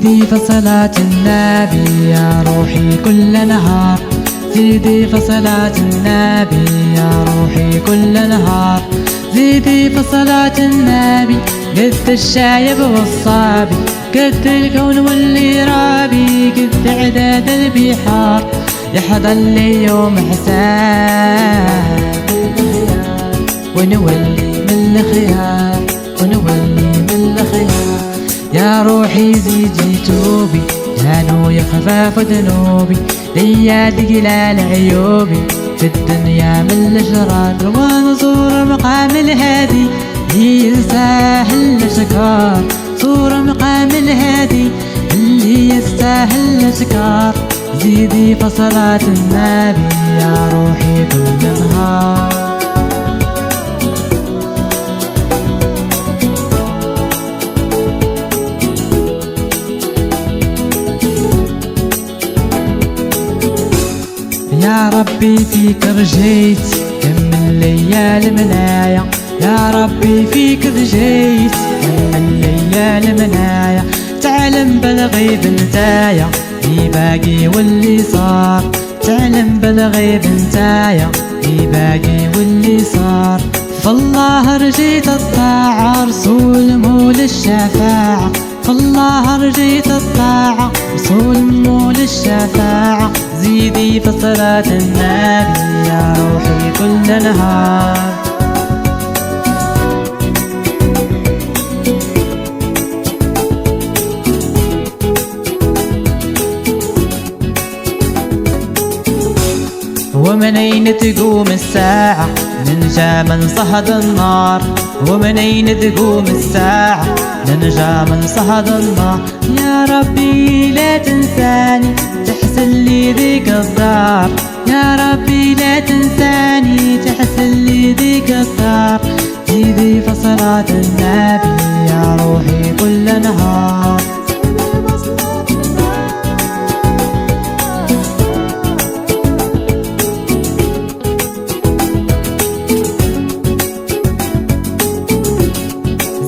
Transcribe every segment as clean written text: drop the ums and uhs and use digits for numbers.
زيدي فصلاة النبي يا روحي كل نهار، زيدي فصلاة النبي يا روحي كل نهار، زيدي فصلاة النبي قد الشايب والصابي، قد الكون واللي رابي، قد عداد البحار، يحضر لي يوم حساب ونولي من الخيار، ونولي من الخيار. يا روحي زيدي توبي يا نوي خفاف ذنوبي، ليا ثقلال عيوبي في الدنيا من الاشرار، ونزور مقام الهادي اللي يستاهل الشكر، زور مقام الهادي اللي يستاهل الشكر. زيدي فصلاة النبي يا روحي كل نهار. يا ربي فيك رجيت كم من ليال منايا، يا ربي فيك رجيت كم من ليال منايا، تعلم بالغيب نتايا اللي باقي واللي صار، تعلم بالغيب نتايا اللي باقي واللي صار. فالله رجيت الطاعة رسول مول الشفاعة، فالله رجيت الطاعة رسول مول الشفاعة. زيدي فصلاة النبي يا روحي كل نهار. ومن أين تقوم الساعة ننجى من صهد النار، ومن أين تقوم الساعة ننجى من صهد النار. يا ربي لا تنساني تحسن لي ذيك الدار، يا ربي لا تنساني تحسن لي ذيك الدار. زيدي فصلاة النبي يا روحي كل نهار.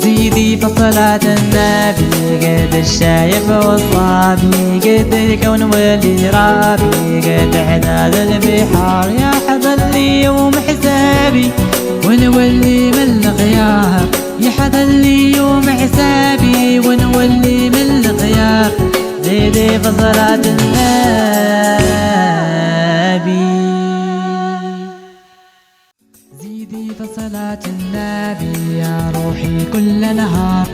زيدي فصلاة النبي قد الشايف والصابي، قد الكون واللي رابي، قد عداد البحار. يا حضر لي يوم حسابي ونولي من الخيار، يا حضر لي يوم حسابي ونولي من الخيار. زيدي فصلاة النبي، زيدي فصلاة النبي يا روحي كل نهار،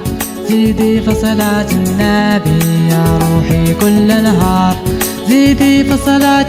زيدي فصلاة النبي يا روحي كل نهار، زيدي فصلاة